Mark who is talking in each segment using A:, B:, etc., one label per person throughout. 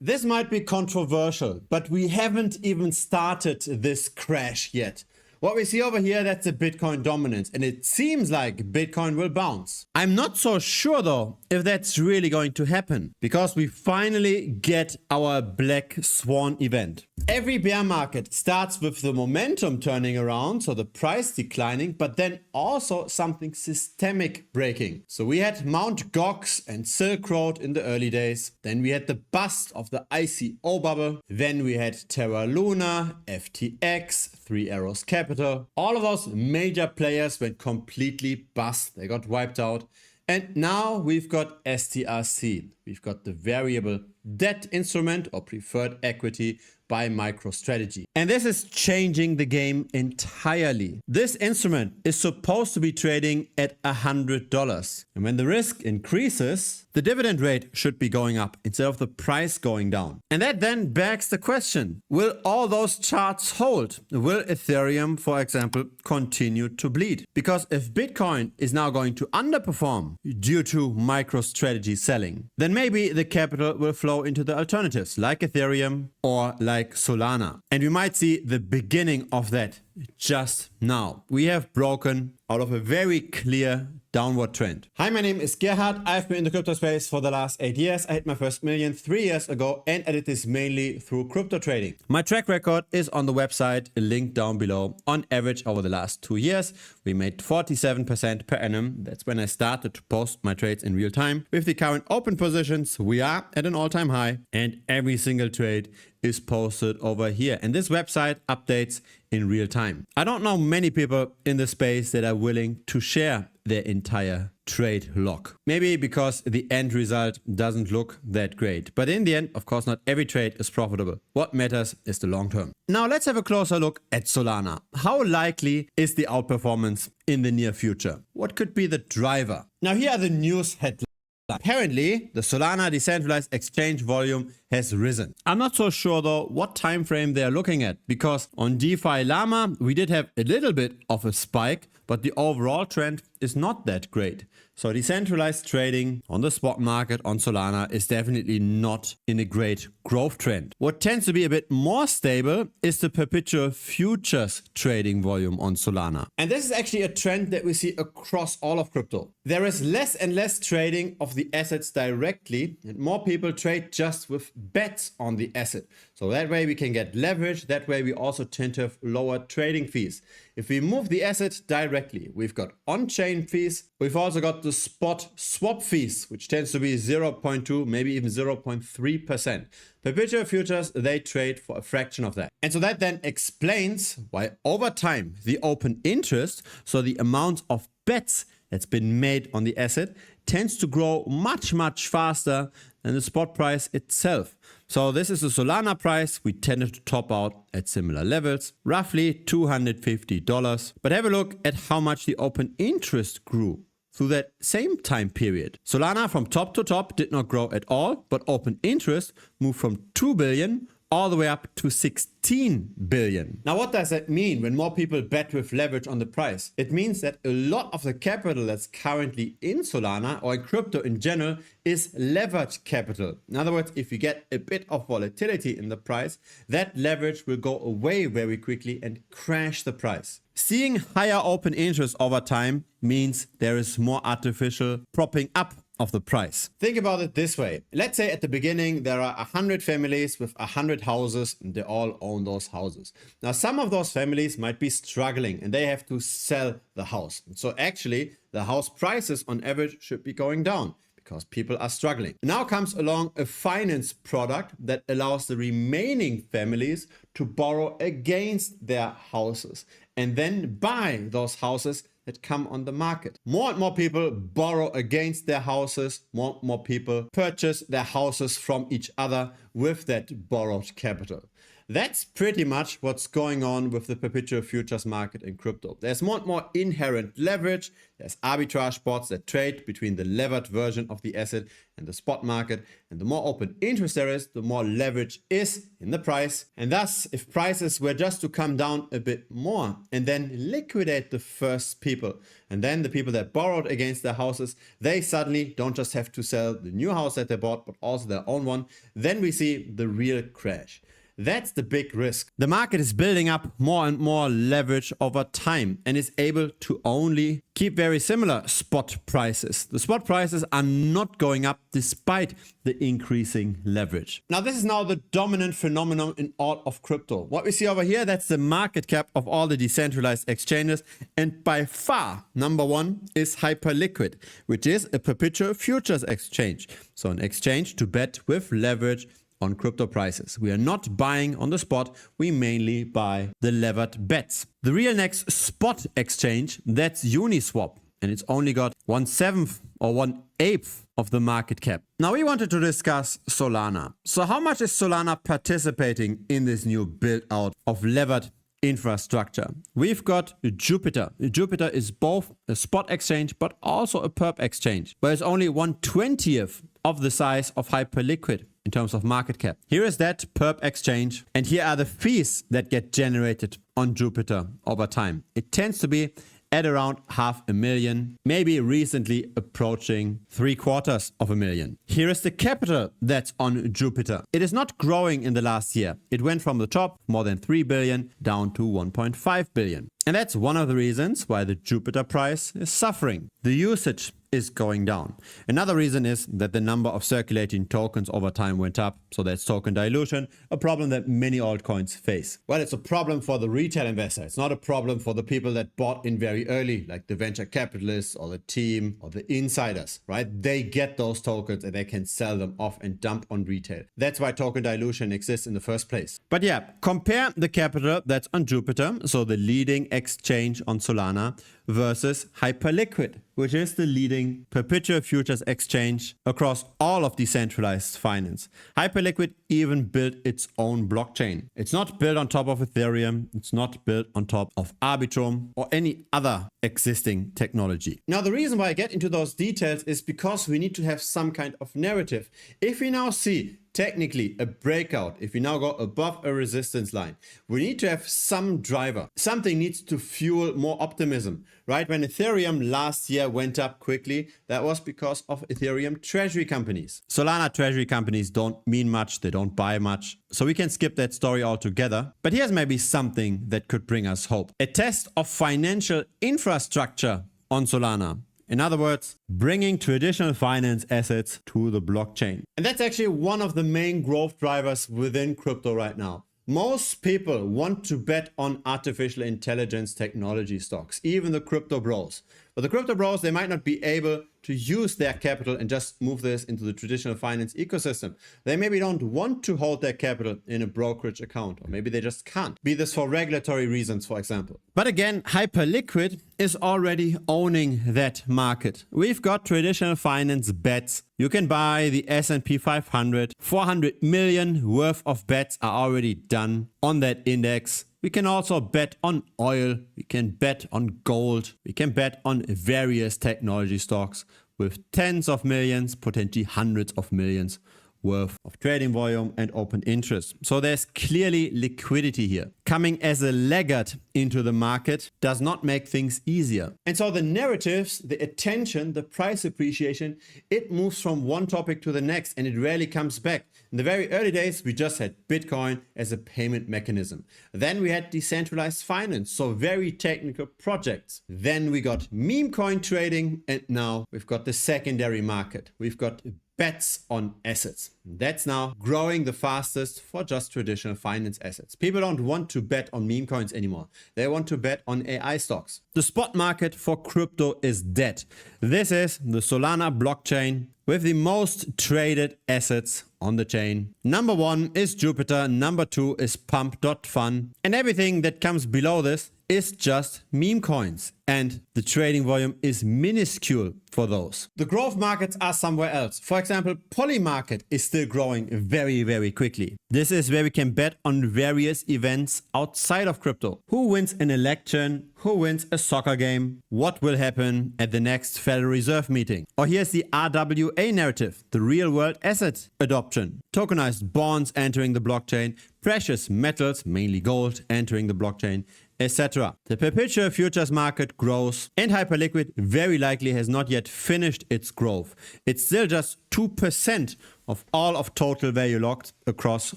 A: This might be controversial, but we haven't even started this crash yet. What we see over here, that's a Bitcoin dominance, and it seems like Bitcoin will bounce. I'm not so sure though if that's really going to happen, because we finally get our black swan event. Every bear market starts with the momentum turning around, so the price declining, but then also something systemic breaking. So we had Mt. Gox and Silk Road in the early days. Then we had the bust of the ICO bubble. Then we had Terra Luna, FTX, Three Arrows Capital. All of those major players went completely bust. They got wiped out. And now we've got STRC. We've got the variable debt instrument or preferred equity by MicroStrategy. And this is changing the game entirely. This instrument is supposed to be trading at $100. And when the risk increases, the dividend rate should be going up instead of the price going down. And that then begs the question, will all those charts hold? Will Ethereum, for example, continue to bleed? Because if Bitcoin is now going to underperform due to MicroStrategy selling, then maybe the capital will flow into the alternatives like Ethereum or like Solana. And we might see the beginning of that just now. We have broken out of a very clear downward trend. Hi, my name is Gerhard. I've been in the crypto space for the last 8 years. I hit my first million 3 years ago, and I did this mainly through crypto trading. My track record is on the website, linked down below. On average, over the last 2 years, we made 47% per annum. That's when I started to post my trades in real time. With the current open positions, we are at an all-time high, and every single trade is posted over here. And this website updates in real time. I don't know many people in the space that are willing to share their entire trade log. Maybe because the end result doesn't look that great. But in the end, of course, not every trade is profitable. What matters is the long term. Now let's have a closer look at Solana. How likely is the outperformance in the near future? What could be the driver? Now here are the news headlines. Apparently, the Solana decentralized exchange volume has risen. I'm not so sure though what time frame they are looking at, because on DeFi Llama we did have a little bit of a spike, but the overall trend is not that great. So decentralized trading on the spot market on Solana is definitely not in a great growth trend. What tends to be a bit more stable is the Perpetual futures trading volume on Solana. And this is actually a trend that we see across all of crypto. There is less and less trading of the assets directly, and more people trade just with bets on the asset. So that way we can get leverage. That way we also tend to have lower trading fees. If we move the asset directly, we've got on-chain fees. We've also got the spot swap fees, which tends to be 0.2, maybe even 0.3%. Perpetual futures, they trade for a fraction of that. And so that then explains why over time, the open interest, so the amount of bets that's been made on the asset, tends to grow much, much faster than the spot price itself. So this is the Solana price. We tended to top out at similar levels, roughly $250. But have a look at how much the open interest grew through that same time period. Solana from top to top did not grow at all, but open interest moved from 2 billion all the way up to 16 billion. Now, what does that mean when more people bet with leverage on the price? It means that a lot of the capital that's currently in Solana or in crypto in general is levered capital. In other words, if you get a bit of volatility in the price, that leverage will go away very quickly and crash the price. Seeing higher open interest over time means there is more artificial propping up of the price. Think about it this way. Let's say at the beginning there are 100 families with 100 houses and they all own those houses. Now some of those families might be struggling and they have to sell the house. So actually the house prices on average should be going down because people are struggling. Now comes along a finance product that allows the remaining families to borrow against their houses and then buy those houses that come on the market. More and more people borrow against their houses. More and more people purchase their houses from each other with that borrowed capital. That's pretty much what's going on with the perpetual futures market in crypto. There's more and more inherent leverage. There's arbitrage bots that trade between the levered version of the asset and the spot market. And the more open interest there is, the more leverage is in the price. And thus, if prices were just to come down a bit more and then liquidate the first people, and then the people that borrowed against their houses, they suddenly don't just have to sell the new house that they bought, but also their own one, then we see the real crash. That's the big risk. The market is building up more and more leverage over time and is able to only keep very similar spot prices. The spot prices are not going up despite the increasing leverage. Now, this is now the dominant phenomenon in all of crypto. What we see over here, that's the market cap of all the decentralized exchanges. And by far, number one is Hyperliquid, which is a perpetual futures exchange. So an exchange to bet with leverage on crypto prices. We are not buying on the spot, we mainly buy the levered bets. The real next spot exchange, that's Uniswap, and it's only got 1/7 or 1/8 of the market cap. Now we wanted to discuss Solana. So how much is Solana participating in this new build out of levered infrastructure? We've got Jupiter. Jupiter is both a spot exchange but also a perp exchange, but it's only 1/20th of the size of Hyperliquid in terms of market cap. Here is that perp exchange, and here are the fees that get generated on Jupiter over time. It tends to be at around $500,000, maybe recently approaching $750,000. Here is the capital that's on Jupiter. It is not growing in the last year. It went from the top, more than 3 billion, down to 1.5 billion. And that's one of the reasons why the Jupiter price is suffering. The usage is going down. Another reason is that the number of circulating tokens over time went up. So that's token dilution, a problem that many altcoins face. Well, it's a problem for the retail investor. It's not a problem for the people that bought in very early, like the venture capitalists or the team or the insiders, right? They get those tokens and they can sell them off and dump on retail. That's why token dilution exists in the first place. But yeah, compare the capital that's on Jupiter, so the leading exchange on Solana, versus Hyperliquid, which is the leading perpetual futures exchange across all of decentralized finance. Hyperliquid even built its own blockchain. It's not built on top of Ethereum. It's not built on top of Arbitrum or any other existing technology. Now, the reason why I get into those details is because we need to have some kind of narrative. If we now see technically a breakout, if we now go above a resistance line, we need to have some driver. Something needs to fuel more optimism, right? When Ethereum last year went up quickly, that was because of Ethereum treasury companies. Solana treasury companies don't mean much. They don't buy much. So we can skip that story altogether. But here's maybe something that could bring us hope. A test of financial infrastructure on Solana. In other words, bringing traditional finance assets to the blockchain. And that's actually one of the main growth drivers within crypto right now. Most people want to bet on artificial intelligence technology stocks, even the crypto bros. But the crypto bros, they might not be able to use their capital and just move this into the traditional finance ecosystem. They maybe don't want to hold their capital in a brokerage account, or maybe they just can't. Be this for regulatory reasons, for example. But again, Hyperliquid is already owning that market. We've got traditional finance bets. You can buy the S&P 500. 400 million worth of bets are already done on that index. We can also bet on oil, we can bet on gold, we can bet on various technology stocks with tens of millions, potentially hundreds of millions worth of trading volume and open interest. So there's clearly liquidity here. Coming as a laggard into the market does not make things easier. And so the narratives, the attention, the price appreciation, it moves from one topic to the next and it rarely comes back. In the very early days, we just had Bitcoin as a payment mechanism. Then we had decentralized finance, so very technical projects. Then we got Memecoin trading, and now we've got the secondary market. We've got bets on assets. That's now growing the fastest for just traditional finance assets. People don't want to bet on meme coins anymore. They want to bet on AI stocks. The spot market for crypto is dead. This is the Solana blockchain with the most traded assets on the chain. Number one is Jupiter. Number two is Pump.fun. And everything that comes below this is just meme coins, and the trading volume is minuscule for those. The growth markets are somewhere else. For example, Poly market is still growing very, very quickly. This is where we can bet on various events outside of crypto. Who wins an election? Who wins a soccer game? What will happen at the next Federal Reserve meeting? Or here's the RWA narrative, the real world asset adoption. Tokenized bonds entering the blockchain, precious metals, mainly gold, entering the blockchain, etc. The Perpetual futures market grows, and Hyperliquid very likely has not yet finished its growth. It's still just 2% of all of total value locked across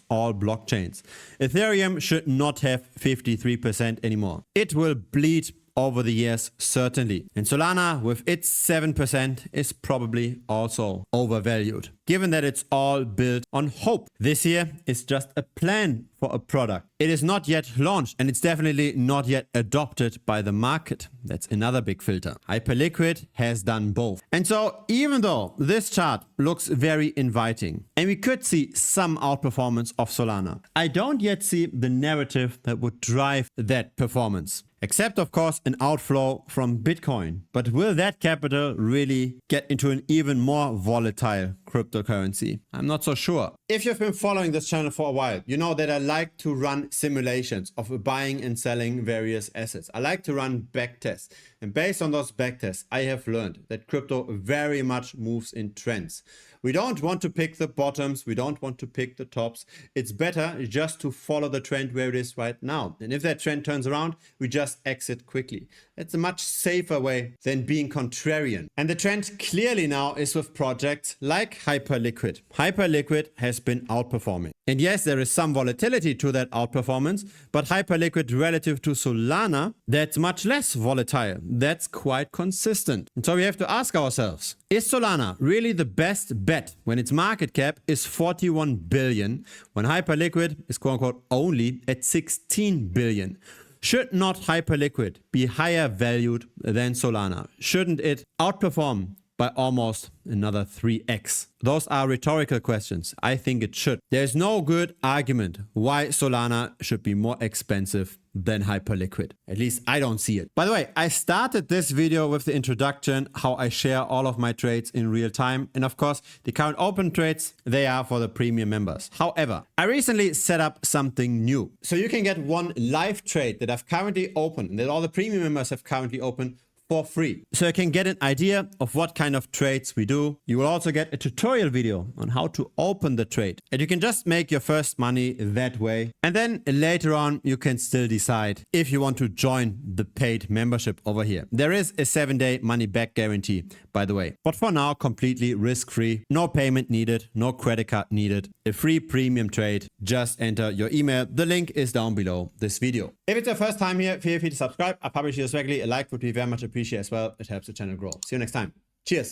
A: all blockchains. Ethereum should not have 53% anymore. It will bleed over the years, certainly. And Solana, with its 7%, is probably also overvalued, given that it's all built on hope. This here is just a plan for a product. It is not yet launched, and it's definitely not yet adopted by the market. That's another big filter. Hyperliquid has done both. And so even though this chart looks very inviting, and we could see some outperformance of Solana, I don't yet see the narrative that would drive that performance. Except, of course, an outflow from Bitcoin. But will that capital really get into an even more volatile cryptocurrency? I'm not so sure. If you've been following this channel for a while, you know that I like to run simulations of buying and selling various assets. I like to run backtests. And based on those backtests, I have learned that crypto very much moves in trends. We don't want to pick the bottoms. We don't want to pick the tops. It's better just to follow the trend where it is right now. And if that trend turns around, we just exit quickly. It's a much safer way than being contrarian. And the trend clearly now is with projects like Hyperliquid. Hyperliquid has been outperforming. And yes, there is some volatility to that outperformance, but Hyperliquid relative to Solana, that's much less volatile. That's quite consistent. And so we have to ask ourselves, is Solana really the best bet when its market cap is 41 billion, when Hyperliquid is quote unquote only at 16 billion? Should not Hyperliquid be higher valued than Solana? Shouldn't it outperform by almost another 3x? Those are rhetorical questions. I think it should. There's no good argument why Solana should be more expensive than Hyperliquid. At least I don't see it. By the way, I started this video with the introduction, how I share all of my trades in real time. And of course, the current open trades, they are for the premium members. However, I recently set up something new. So you can get one live trade that I've currently opened, and that all the premium members have currently opened, for free. So you can get an idea of what kind of trades we do. You will also get a tutorial video on how to open the trade. And you can just make your first money that way. And then later on, you can still decide if you want to join the paid membership over here. There is a 7-day money back guarantee, by the way. But for now, completely risk-free. No payment needed, no credit card needed. A free premium trade. Just enter your email. The link is down below this video. If it's your first time here, feel free to subscribe. I publish this regularly. A like would be very much appreciated as well. It helps the channel grow. See you next time. Cheers.